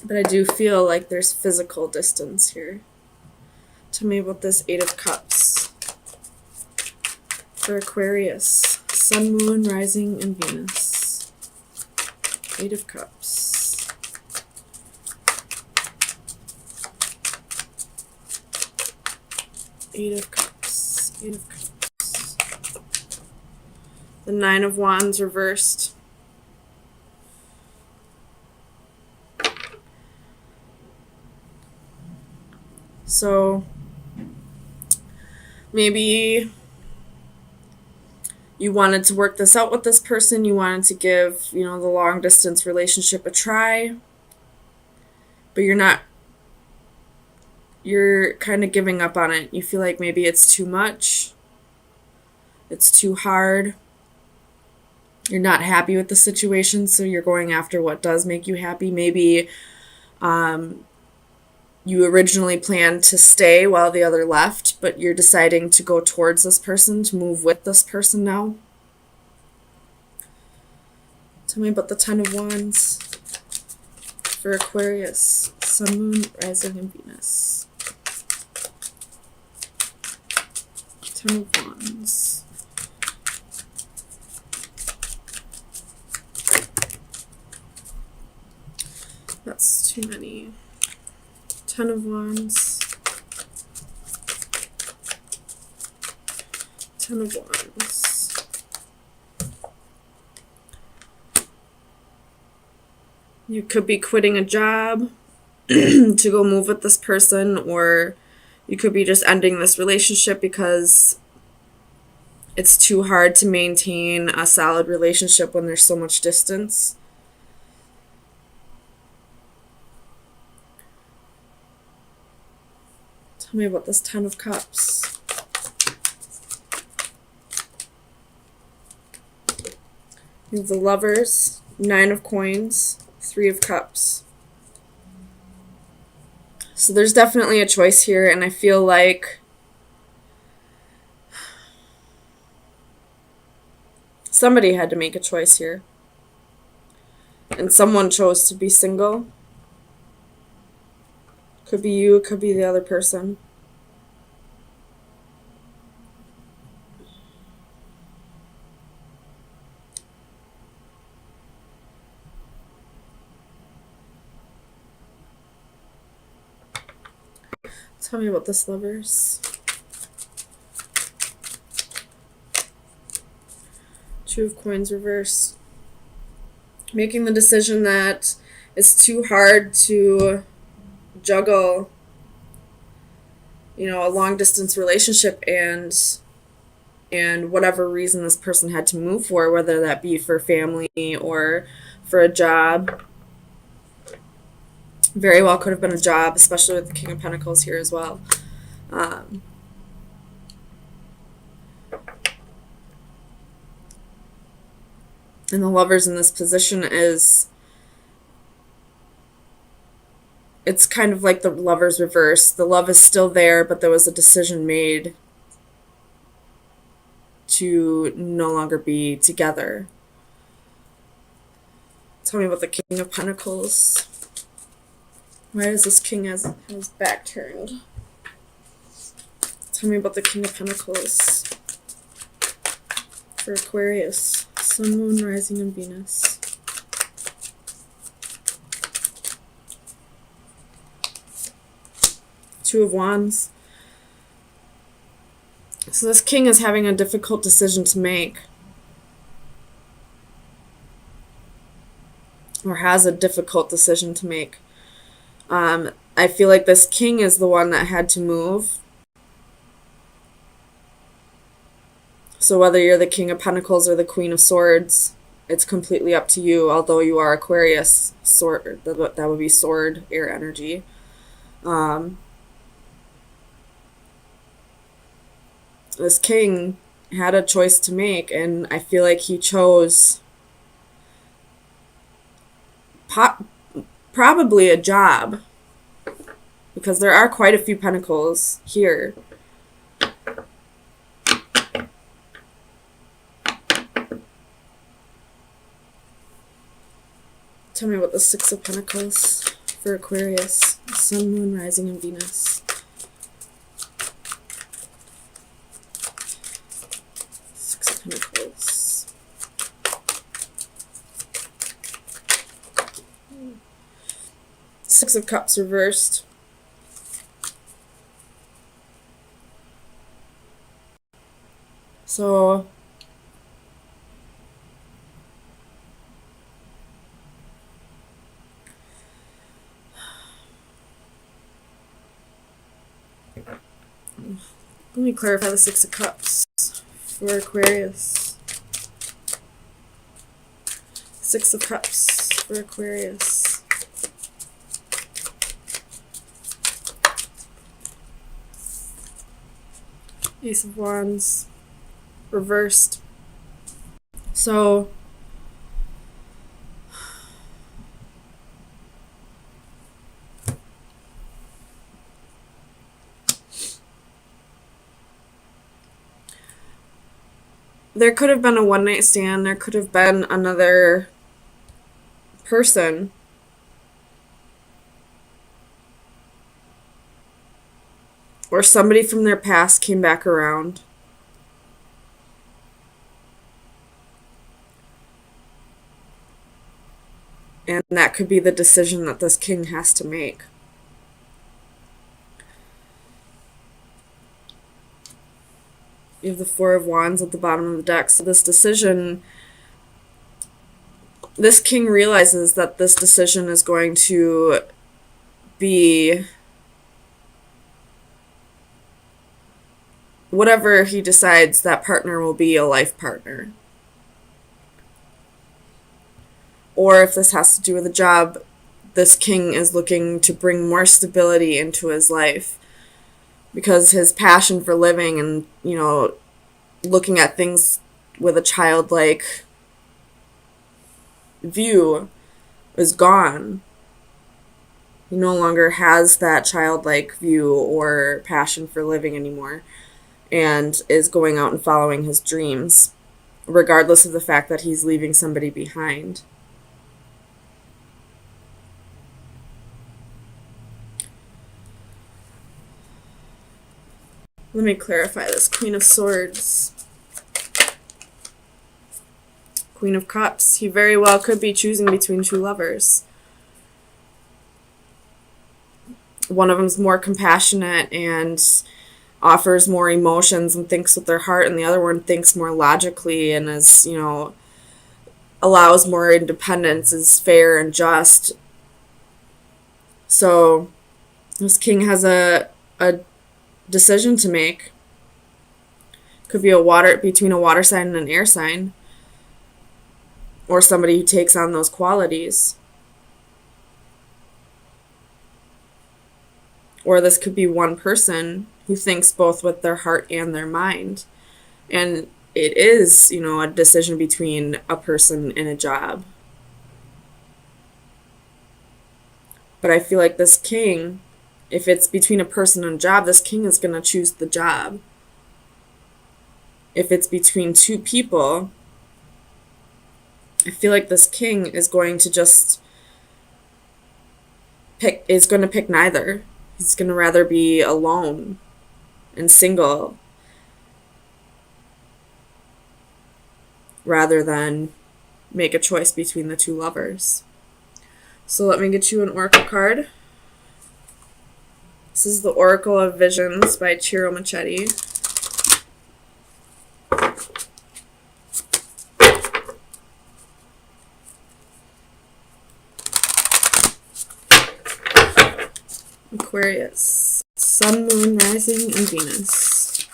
But I do feel like there's physical distance here. Tell me about this Eight of Cups for Aquarius. Sun, Moon, Rising, and Venus. Eight of Cups. Eight of Cups. Eight of Cups. The Nine of Wands reversed. So maybe you wanted to work this out with this person. You wanted to give, the long distance relationship a try. But you're kind of giving up on it. You feel like maybe it's too much. It's too hard. You're not happy with the situation, so you're going after what does make you happy. Maybe you originally planned to stay while the other left, but you're deciding to go towards this person, to move with this person now. Tell me about the Ten of Wands for Aquarius. Sun, Moon, Rising, and Venus. Ten of Wands. That's too many. Ten of Wands. Ten of Wands. You could be quitting a job to go move with this person, or you could be just ending this relationship because it's too hard to maintain a solid relationship when there's so much distance. Tell me about this Ten of Cups. You have the Lovers, Nine of Coins, Three of Cups. So there's definitely a choice here, and I feel like somebody had to make a choice here. And someone chose to be single. Could be you, it could be the other person. Tell me about this, Lovers. Two of Coins reversed. Making the decision that it's too hard to juggle, a long distance relationship and whatever reason this person had to move for, whether that be for family or for a job. Very well could have been a job, especially with the King of Pentacles here as well. And the Lovers in this position it's kind of like the Lovers reverse. The love is still there, but there was a decision made to no longer be together. Tell me about the King of Pentacles. Why does this king have his back turned? Tell me about the King of Pentacles for Aquarius. Sun, Moon, Rising, and Venus. Two of Wands. So this king is having a difficult decision to make. Or has a difficult decision to make. I feel like this king is the one that had to move. So whether you're the King of Pentacles or the Queen of Swords, it's completely up to you. Although you are Aquarius, sword, that would be sword, air energy. This king had a choice to make, and I feel like he chose probably a job, because there are quite a few pentacles here. Tell me about the Six of Pentacles for Aquarius, Sun, Moon, Rising, and Venus. Six of Pentacles. Six of Cups reversed. So let me clarify the Six of Cups for Aquarius. Six of Cups for Aquarius. Ace of Wands reversed. So there could have been a one-night stand. There could have been another person. Or somebody from their past came back around. And that could be the decision that this king has to make. You have the Four of Wands at the bottom of the deck. So this decision, this king realizes that this decision is going to be whatever he decides, that partner will be a life partner. Or if this has to do with a job, this king is looking to bring more stability into his life, because his passion for living and, you know, looking at things with a childlike view is gone. He no longer has that childlike view or passion for living anymore, and is going out and following his dreams, regardless of the fact that he's leaving somebody behind. Let me clarify this. Queen of Swords. Queen of Cups. He very well could be choosing between two lovers. One of them's more compassionate and offers more emotions and thinks with their heart, and the other one thinks more logically and is, you know, allows more independence, is fair and just. So this king has a decision to make. Could be between a water sign and an air sign, or somebody who takes on those qualities. Or this could be one person who thinks both with their heart and their mind. And it is, you know, a decision between a person and a job. But I feel like this king, if it's between a person and a job, this king is going to choose the job. If it's between two people, I feel like this king is going to just pick neither. He's going to rather be alone and single rather than make a choice between the two lovers. So let me get you an oracle card. This is the Oracle of Visions by Ciro Machete. Aquarius. Sun, Moon, Rising, and Venus.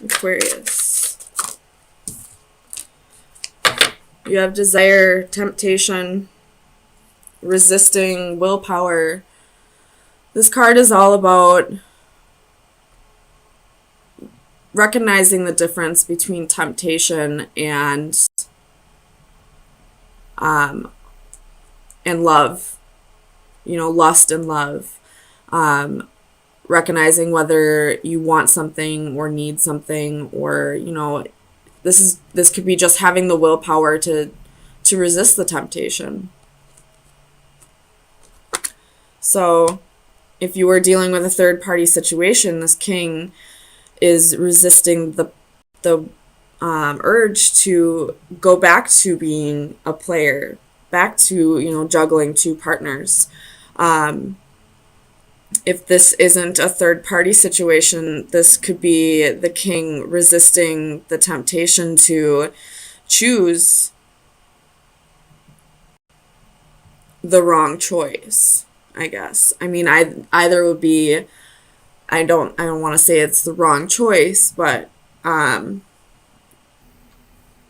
Aquarius. You have desire, temptation, resisting, willpower. This card is all about recognizing the difference between temptation and love. You know, lust and love. Recognizing whether you want something or need something, or, you know, this could be just having the willpower to resist the temptation. So if you were dealing with a third party situation, this king is resisting the urge to go back to being a player, back to, juggling two partners. If this isn't a third party situation, this could be the king resisting the temptation to choose the wrong choice, I guess. I mean, either would be, I don't want to say it's the wrong choice, but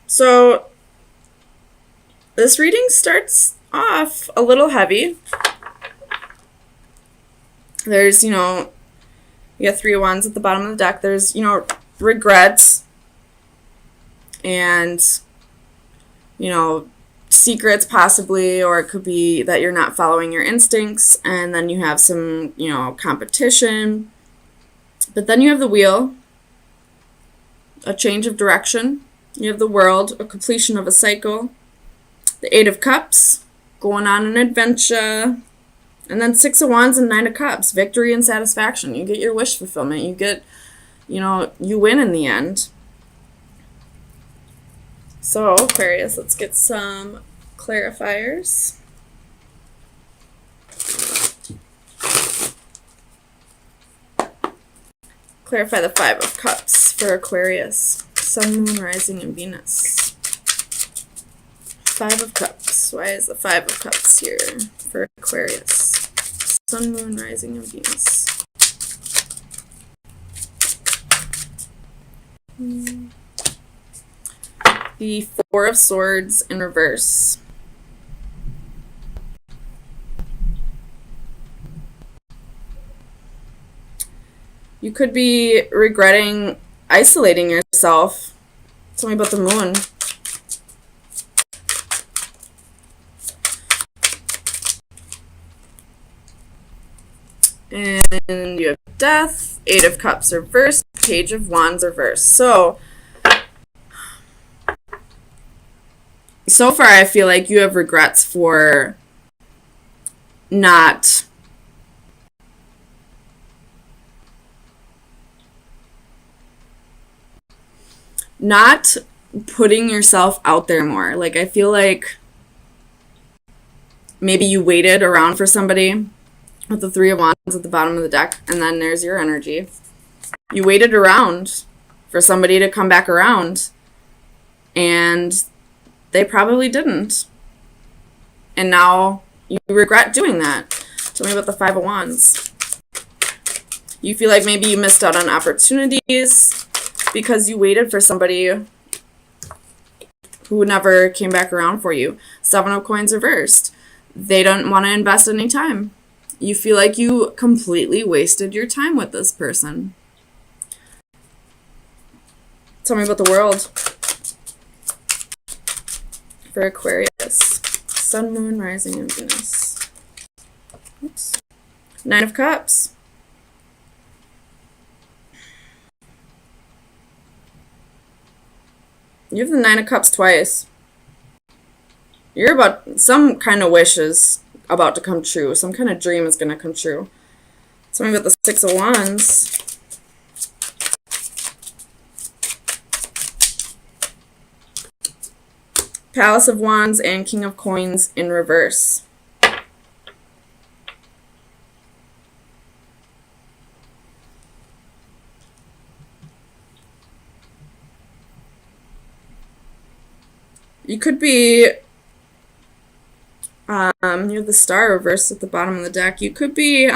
so this reading starts off a little heavy. There's, you got 3 of Wands at the bottom of the deck. There's, regrets and, secrets possibly, or it could be that you're not following your instincts, and then you have some, competition. But then you have the Wheel, a change of direction. You have the World, a completion of a cycle. The 8 of Cups, going on an adventure. And then 6 of Wands and 9 of Cups, victory and satisfaction. You get your wish fulfillment. You get, you win in the end. So, Aquarius, let's get some clarifiers. Clarify the 5 of Cups for Aquarius. Sun, Moon, Rising, and Venus. 5 of Cups. Why is the 5 of Cups here for Aquarius? Sun, Moon, Rising, and Venus. The 4 of Swords in reverse. You could be regretting isolating yourself. Tell me about the Moon. And you have Death, 8 of Cups reversed, Page of Wands reversed. So far I feel like you have regrets for not putting yourself out there more. Like, I feel like maybe you waited around for somebody with the 3 of Wands at the bottom of the deck, and then there's your energy. You waited around for somebody to come back around, and they probably didn't. And now you regret doing that. Tell me about the 5 of Wands. You feel like maybe you missed out on opportunities because you waited for somebody who never came back around for you. 7 of Coins reversed. They don't want to invest any time. You feel like you completely wasted your time with this person. Tell me about the World for Aquarius. Sun, Moon, Rising, and Venus. Oops. 9 of Cups. You have the 9 of Cups twice. You're about, some kind of wish is about to come true. Some kind of dream is going to come true. Tell me about the 6 of Wands. Palace of Wands and King of Coins in reverse. You could be, you have the Star reversed at the bottom of the deck. You could be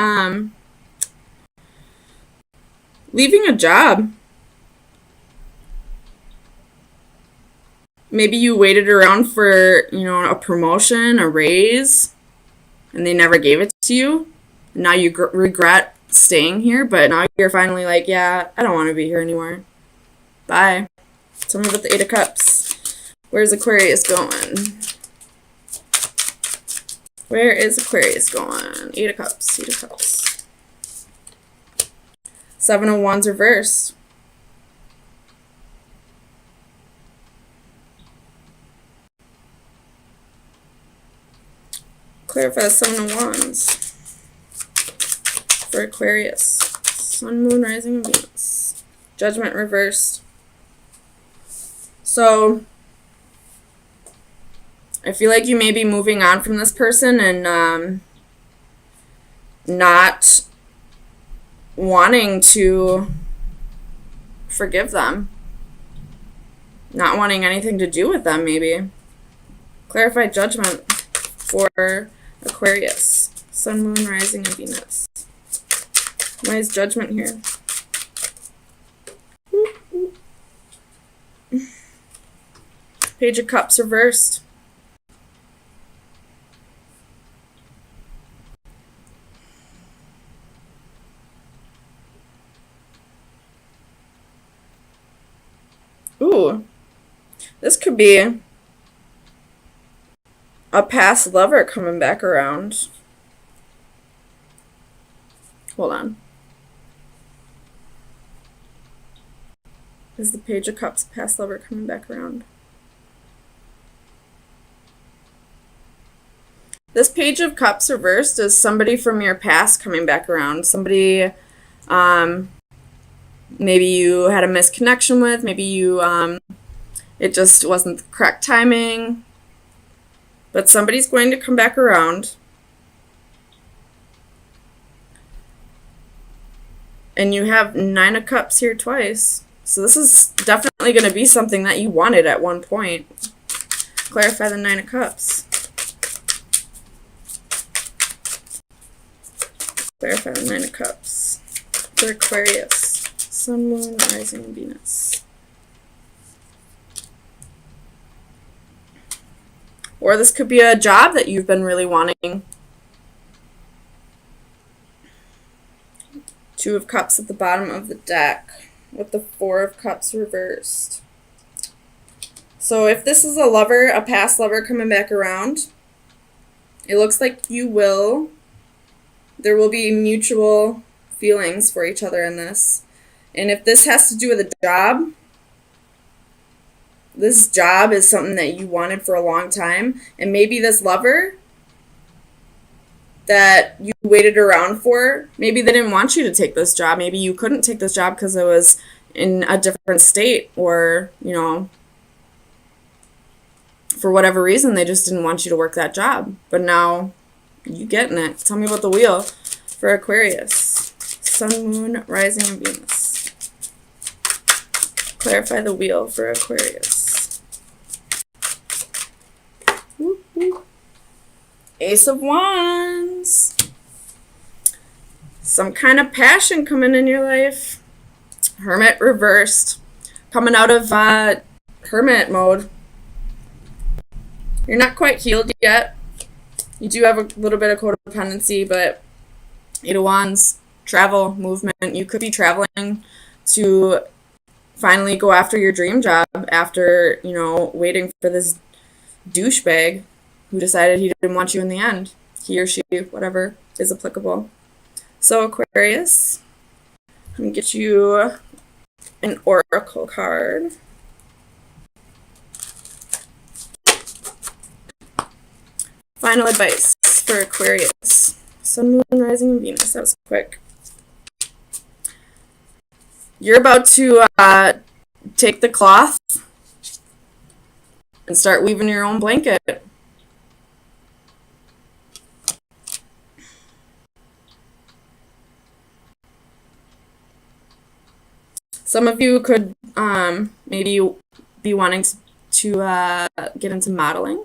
leaving a job. Maybe you waited around for, a promotion, a raise, and they never gave it to you. And now you regret staying here, but now you're finally like, yeah, I don't want to be here anymore. Bye. Tell me about the 8 of Cups. Where's Aquarius going? Where is Aquarius going? 8 of Cups, 8 of Cups. 7 of Wands reversed. Clarify the 7 of Wands. for Aquarius. Sun, Moon, Rising, and Venus. Judgment reversed. So I feel like you may be moving on from this person and not wanting to forgive them. Not wanting anything to do with them, maybe. Clarified judgment for Aquarius. Sun, Moon, Rising, and Venus. Why is judgment here? Page of Cups reversed. Ooh. This could be a past lover coming back around. Hold on. Is the Page of Cups a past lover coming back around? This Page of Cups reversed is somebody from your past coming back around. Somebody maybe you had a misconnection with. Maybe you it just wasn't the correct timing. But somebody's going to come back around. And you have 9 of Cups here twice. So this is definitely going to be something that you wanted at one point. Clarify the 9 of Cups. Clarify the 9 of Cups for Aquarius. Sun, Moon, Rising, and Venus. Or this could be a job that you've been really wanting. 2 of Cups at the bottom of the deck with the 4 of Cups reversed. So if this is a lover, a past lover coming back around, it looks like there will be mutual feelings for each other in this. And if this has to do with a job, this job is something that you wanted for a long time. And maybe this lover that you waited around for, maybe they didn't want you to take this job. Maybe you couldn't take this job because it was in a different state, or, for whatever reason, they just didn't want you to work that job. But now you getting it. Tell me about the wheel for Aquarius. Sun, Moon, Rising, and Venus. Clarify the wheel for Aquarius. Whoop, whoop. Ace of Wands. Some kind of passion coming in your life. Hermit reversed. Coming out of hermit mode. You're not quite healed yet. You do have a little bit of codependency, but 8 of Wands, travel, movement. You could be traveling to finally go after your dream job after, waiting for this douchebag who decided he didn't want you in the end. He or she, whatever is applicable. So Aquarius, I'm going to get you an oracle card. Final advice for Aquarius. Sun, Moon, Rising, and Venus. That was quick. You're about to take the cloth and start weaving your own blanket. Some of you could maybe be wanting to get into modeling.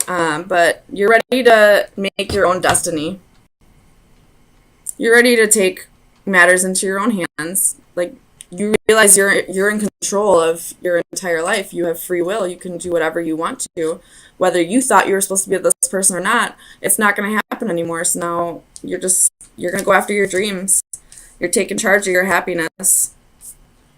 But you're ready to make your own destiny. You're ready to take matters into your own hands. Like, you realize you're in control of your entire life. You have free will. You can do whatever you want to. Whether you thought you were supposed to be with this person or not, it's not going to happen anymore. So now you're going to go after your dreams. You're taking charge of your happiness.